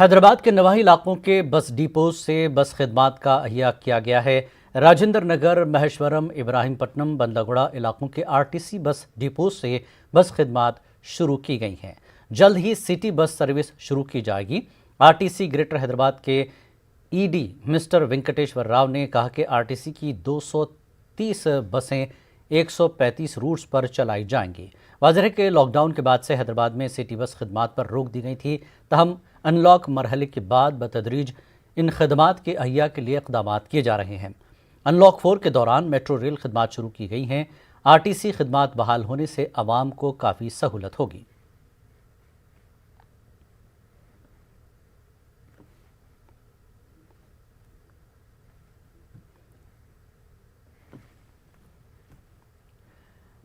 حیدرآباد کے نواحی علاقوں کے بس ڈپوز سے بس خدمات کا احیا کیا گیا ہے۔ راجندر نگر، مہیشورم، ابراہیم پٹنم، بندگوڑا علاقوں کے RTC بس ڈپوز سے بس خدمات شروع کی گئی ہیں۔ جلد ہی سٹی بس سروس شروع کی جائے گی۔ RTC گریٹر حیدرآباد کے ED مسٹر وینکٹیشور راؤ نے کہا کہ RTC کی 230 بسیں 135 روٹس پر چلائی جائیں گی۔ واضح ہے کہ لاک ڈاؤن کے بعد سے حیدرآباد میں سٹی بس خدمات پر روک دی گئی تھی، تاہم ان لاک مرحلے کے بعد بتدریج ان خدمات کے احیا کے لیے اقدامات کیے جا رہے ہیں۔ ان لاک 4 کے دوران میٹرو ریل خدمات شروع کی گئی ہیں۔ RTC خدمات بحال ہونے سے عوام کو کافی سہولت ہوگی۔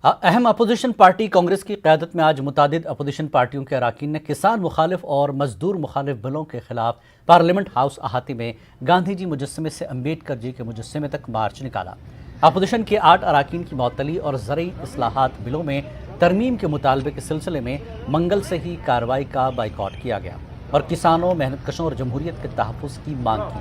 اہم اپوزیشن پارٹی کانگریس کی قیادت میں آج متعدد اپوزیشن پارٹیوں کے اراکین نے کسان مخالف اور مزدور مخالف بلوں کے خلاف پارلیمنٹ ہاؤس احاطے میں گاندھی جی مجسمے سے امبیڈکر جی کے مجسمے تک مارچ نکالا۔ اپوزیشن کے 8 اراکین کی معطلی اور زرعی اصلاحات بلوں میں ترمیم کے مطالبے کے سلسلے میں منگل سے ہی کارروائی کا بائیکاٹ کیا گیا اور کسانوں، محنت کشوں اور جمہوریت کے تحفظ کی مانگ کی۔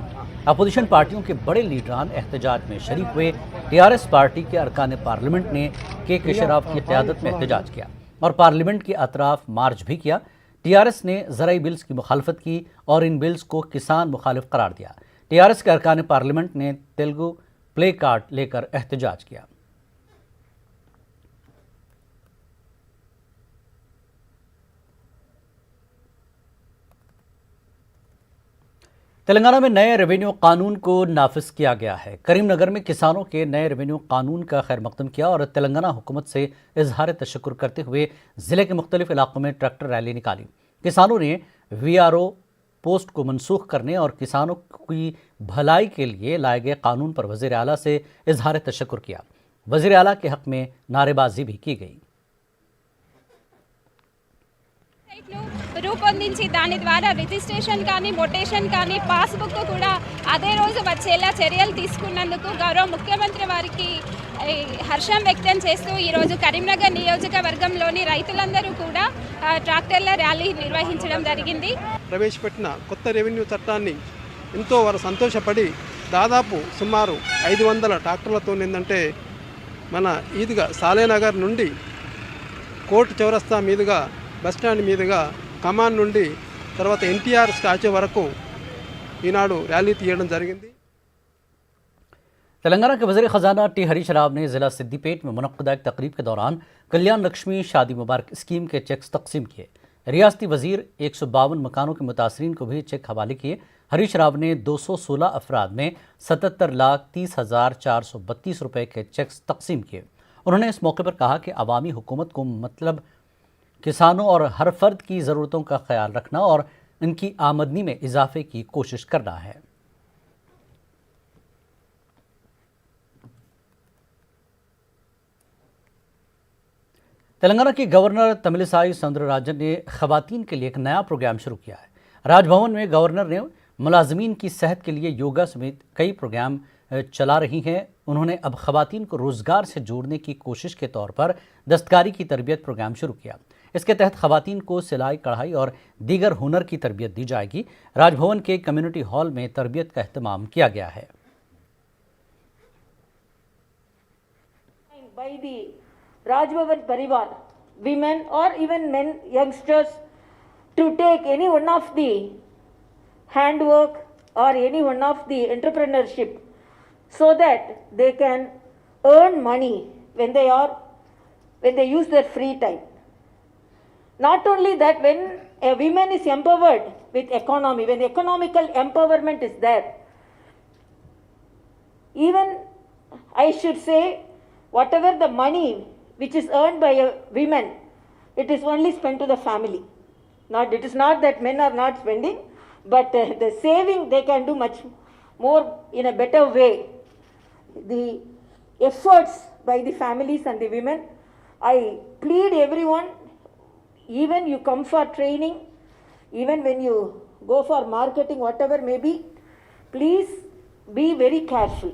اپوزیشن پارٹیوں کے بڑے لیڈران احتجاج میں شریک ہوئے۔ TRS پارٹی کے ارکان پارلیمنٹ نے کے شراف کی قیادت میں احتجاج کیا اور پارلیمنٹ کے اطراف مارچ بھی کیا۔ TRS نے زرعی بلز کی مخالفت کی اور ان بلز کو کسان مخالف قرار دیا۔ TRS کے ارکان پارلیمنٹ نے تیلگو پلے کارڈ لے کر احتجاج کیا۔ تلنگانہ میں نئے ریونیو قانون کو نافذ کیا گیا ہے۔ کریم نگر میں کسانوں کے نئے ریونیو قانون کا خیر مقدم کیا اور تلنگانہ حکومت سے اظہار تشکر کرتے ہوئے ضلع کے مختلف علاقوں میں ٹریکٹر ریلی نکالی۔ کسانوں نے VRO پوسٹ کو منسوخ کرنے اور کسانوں کی بھلائی کے لیے لائے گئے قانون پر وزیر اعلیٰ سے اظہار تشکر کیا۔ وزیر اعلیٰ کے حق میں نعرے بازی بھی کی گئی۔ రూపొందించి దాని ద్వారా రిజిస్ట్రేషన్ కానీ మొటేషన్ కానీ పాస్బుక్ కూడా అదే రోజు వచ్చేలా చర్యలు తీసుకున్నందుకు గౌరవ ముఖ్యమంత్రి వారికి హర్షం వ్యక్తం చేస్తూ ఈరోజు కరీంనగర్ నియోజకవర్గంలోని రైతులందరూ కూడా ట్రాక్టర్ల ర్యాలీ నిర్వహించడం జరిగింది। ప్రవేశపెట్టిన కొత్త రెవెన్యూ చట్టాన్ని ఎంతో వారు సంతోషపడి దాదాపు సుమారు 500 ట్రాక్టర్లతో ఏంటంటే మన ఈదుగా సాలేనగర్ నుండి కోర్టు చౌరస్తా మీదుగా బస్టాండ్ మీదుగా కమాన్ నుండి తర్వాత NTR స్టాచ్యూ వరకు ఈనాడు ర్యాలీ తీయడం జరిగింది। تلنگانہ کے وزیر خزانہ T ہریش راو نے ضلع سدی پیٹ میں منعقدہ ایک تقریب کے دوران کلیان لکشمی شادی مبارک اسکیم کے چیکس تقسیم کیے۔ ریاستی وزیر 152 مکانوں کے متاثرین کو بھی چیک حوالے کیے۔ ہریش راو نے 216 افراد میں 77,30,432 روپے کے چیکس تقسیم کیے۔ انہوں نے اس موقع پر کہا کہ عوامی حکومت کو مطلب کسانوں اور ہر فرد کی ضرورتوں کا خیال رکھنا اور ان کی آمدنی میں اضافے کی کوشش کرنا ہے۔ تلنگانہ کے گورنر تملسائی سوندرراجن نے خواتین کے لیے ایک نیا پروگرام شروع کیا ہے۔ راج بھون میں گورنر نے ملازمین کی صحت کے لیے یوگا سمیت کئی پروگرام چلا رہی ہیں۔ انہوں نے اب خواتین کو روزگار سے جوڑنے کی کوشش کے طور پر دستکاری کی تربیت پروگرام شروع کیا۔ اس کے تحت خواتین کو سلائی، کڑھائی اور دیگر ہنر کی تربیت دی جائے گی۔ راج بھون کے کمیونٹی ہال میں تربیت کا اہتمام کیا گیا ہے۔ By the Raj Bhavan Parivar, women or even men, youngsters, to take any one of the handwork or any one of the entrepreneurship so that they can earn money when they use their free time. Not only that, when a woman is empowered with economy, when economical empowerment is there, even I should say whatever the money which is earned by a woman, it is only spent to the family. It is not that men are not spending, but the saving they can do much more in a better way. The efforts by the families and the women, I plead everyone, even you come for training, even when you go for marketing, whatever may be, please be very careful.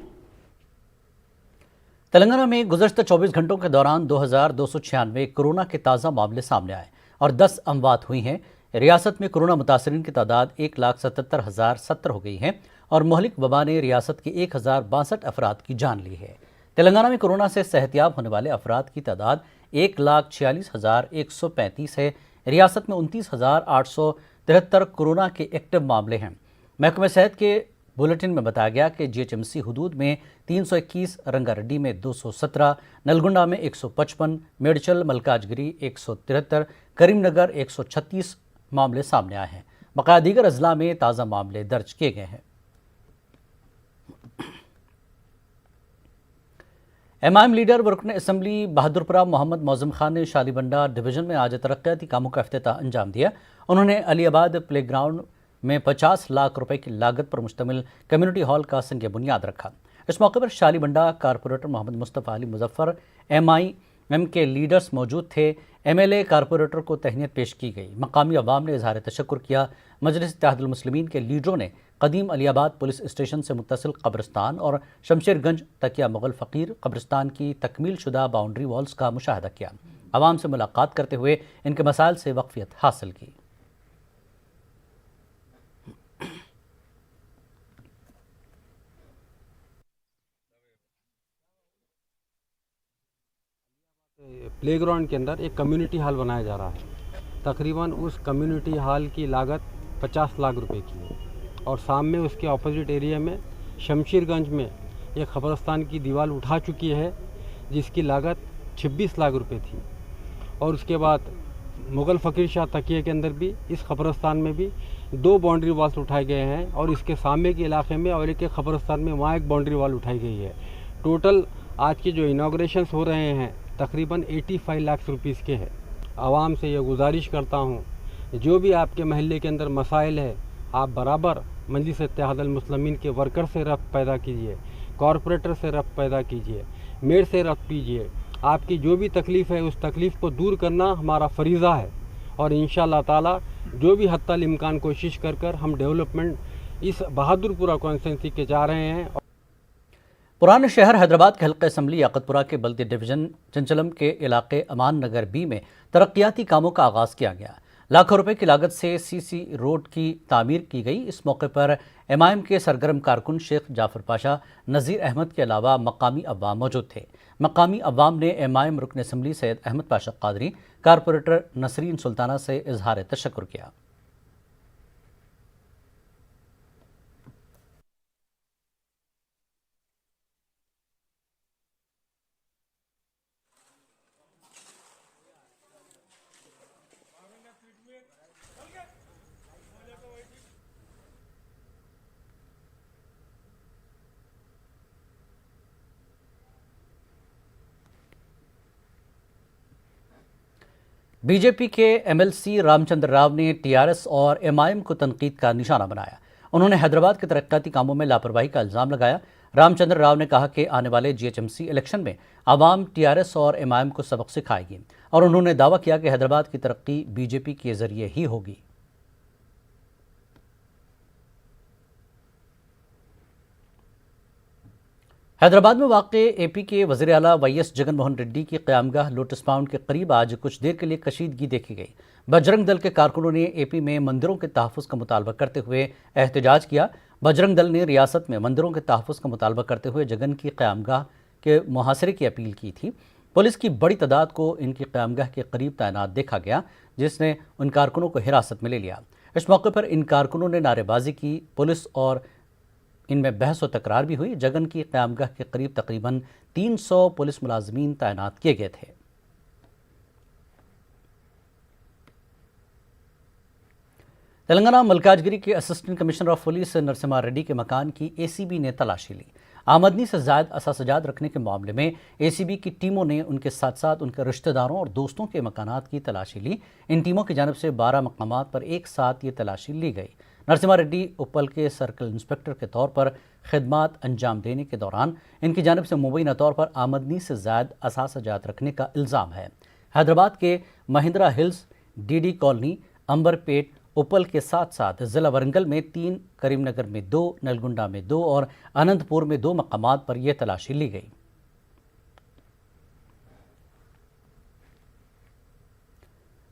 Telangana میں گزشتہ 24 گھنٹوں کے دوران 2296 corona کے تازہ معاملے سامنے آئے اور 10 اموات ہوئی ہیں۔ ریاست میں کورونا متاثرین کی تعداد 1,77,070 ہو گئی ہے اور مہلک وبا نے ریاست کے 1,062 افراد کی جان لی ہے۔ تلنگانہ میں کورونا سے صحتیاب ہونے والے افراد کی تعداد 1,46,135 ہے۔ ریاست میں 29,873 کورونا کے ایکٹیو معاملے ہیں۔ محکمہ صحت کے بلیٹن میں بتایا گیا کہ جی ایچ ایم سی حدود میں 321، رنگا ریڈی میں 217، نلگنڈا میں 155، میڈچل ملکاجگری 173، کریم نگر 136 معاملے سامنے آئے ہیں۔ بقیہ دیگر اضلاع میں تازہ معاملے درج کیے گئے ہیں۔ ایم آئی ایم لیڈر و رکن اسمبلی بہادرپورہ محمد معظم خان نے شالی بنڈا ڈویژن میں آج ترقیاتی کاموں کا افتتاح انجام دیا۔ انہوں نے علی آباد پلے گراؤنڈ میں 50 لاکھ روپے کی لاگت پر مشتمل کمیونٹی ہال کا سنگ بنیاد رکھا۔ اس موقع پر Shalibanda corporator Mohammed Mustafa Ali Muzaffar, M I M کے لیڈرز موجود تھے۔ ایم ایل اے کارپوریٹر کو تہنیت پیش کی گئی۔ مقامی عوام نے اظہار تشکر کیا۔ مجلس اتحاد المسلمین کے لیڈروں نے قدیم علی آباد پولیس اسٹیشن سے متصل قبرستان اور شمشیر گنج تکیہ مغل فقیر قبرستان کی تکمیل شدہ باؤنڈری والز کا مشاہدہ کیا۔ عوام سے ملاقات کرتے ہوئے ان کے مسائل سے واقفیت حاصل کی۔ پلے گراؤنڈ کے اندر ایک کمیونٹی ہال بنایا جا رہا ہے۔ تقریباً اس کمیونٹی ہال کی لاگت 50 لاکھ روپے کی ہے، اور سامنے اس کے اپوزٹ ایریا میں شمشیر گنج میں ایک قبرستان کی دیوار اٹھا چکی ہے جس کی لاگت 26 لاکھ روپے تھی، اور اس کے بعد مغل فقیر شاہ تکیے کے اندر بھی اس قبرستان میں بھی 2 باؤنڈری والز اٹھائے گئے ہیں، اور اس کے سامنے کے علاقے میں اور ایک قبرستان میں وہاں ایک باؤنڈری وال اٹھائی گئی ہے۔ ٹوٹل آج کے جو انوگریشنز ہو رہے ہیں تقریباً 85 لاکھ روپیز کے ہیں۔ عوام سے یہ گزارش کرتا ہوں جو بھی آپ کے محلے کے اندر مسائل ہے آپ برابر مجلس اتحاد المسلمین کے ورکر سے ربط پیدا کیجیے، کارپوریٹر سے ربط پیدا کیجیے، میئر سے ربط کیجیے۔ آپ کی جو بھی تکلیف ہے اس تکلیف کو دور کرنا ہمارا فریضہ ہے، اور انشاءاللہ تعالی جو بھی حتی الامکان کوشش کر ہم ڈیولپمنٹ اس بہادرپورہ کانسٹیٹنسی کے جا رہے ہیں۔ پرانے شہر حیدرآباد کے حلقہ اسمبلی یاقوت پورہ کے بلدی ڈویژن چنچلم کے علاقے امان نگر بی میں ترقیاتی کاموں کا آغاز کیا گیا۔ لاکھوں روپے کی لاگت سے سی روڈ کی تعمیر کی گئی۔ اس موقع پر ایم آئی ایم کے سرگرم کارکن شیخ جعفر پاشا، نذیر احمد کے علاوہ مقامی عوام موجود تھے۔ مقامی عوام نے ایم آئی ایم رکن اسمبلی سید احمد پاشا قادری، کارپوریٹر نسرین سلطانہ سے اظہار تشکر کیا۔ بی جے پی کے M L C Ram Chandra Rao نے ٹی آر ایس اور ایم آئی ایم کو تنقید کا نشانہ بنایا۔ انہوں نے حیدرآباد کے ترقیاتی کاموں میں لاپرواہی کا الزام لگایا۔ رام چندر راؤ نے کہا کہ آنے والے G H M C election میں عوام ٹی آر ایس اور ایم آئی ایم کو سبق سکھائے گی، اور انہوں نے دعویٰ کیا کہ حیدرآباد کی ترقی بی جے پی کے ذریعے ہی ہوگی۔ حیدرآباد میں واقع اے پی کے وزیر اعلیٰ وائی ایس جگن موہن ریڈی کی قیامگاہ لوٹس پاؤنڈ کے قریب آج کچھ دیر کے لیے کشیدگی دیکھی گئی۔ بجرنگ دل کے کارکنوں نے اے پی میں مندروں کے تحفظ کا مطالبہ کرتے ہوئے احتجاج کیا۔ بجرنگ دل نے ریاست میں مندروں کے تحفظ کا مطالبہ کرتے ہوئے جگن کی قیامگاہ کے محاصرے کی اپیل کی تھی۔ پولیس کی بڑی تعداد کو ان کی قیامگاہ کے قریب تعینات دیکھا گیا، جس نے ان کارکنوں کو حراست میں لے لیا۔ اس موقع پر ان کارکنوں نے نعرے بازی کی۔ پولیس اور ان میں بحث و تکرار بھی ہوئی۔ جگن کی قیامگاہ کے قریب تقریباً 300 پولیس ملازمین تعینات کیے گئے تھے۔ تلنگانہ ملکاجگری کے assistant commissioner of police Narasimha ready کے مکان کی اے سی بی نے تلاشی لی۔ آمدنی سے زائد اثاثجات رکھنے کے معاملے میں اے سی بی کی ٹیموں نے ان کے ساتھ ساتھ ان کے رشتہ داروں اور دوستوں کے مکانات کی تلاشی لی۔ ان ٹیموں کی جانب سے 12 مقامات پر ایک ساتھ یہ تلاشی لی گئی۔ نرسمہا ریڈی اپل کے سرکل انسپکٹر کے طور پر خدمات انجام دینے کے دوران ان کی جانب سے مبینہ طور پر آمدنی سے زائد اثاثجات رکھنے کا الزام ہے۔ حیدرآباد کے Mahendra hills, D D colony, Amberpet, Uppal کے ساتھ ساتھ ضلع ورنگل میں 3، کریم نگر میں 2، نلگنڈا میں 2 اور اننت پور میں 2 مقامات پر یہ تلاشی لی گئی۔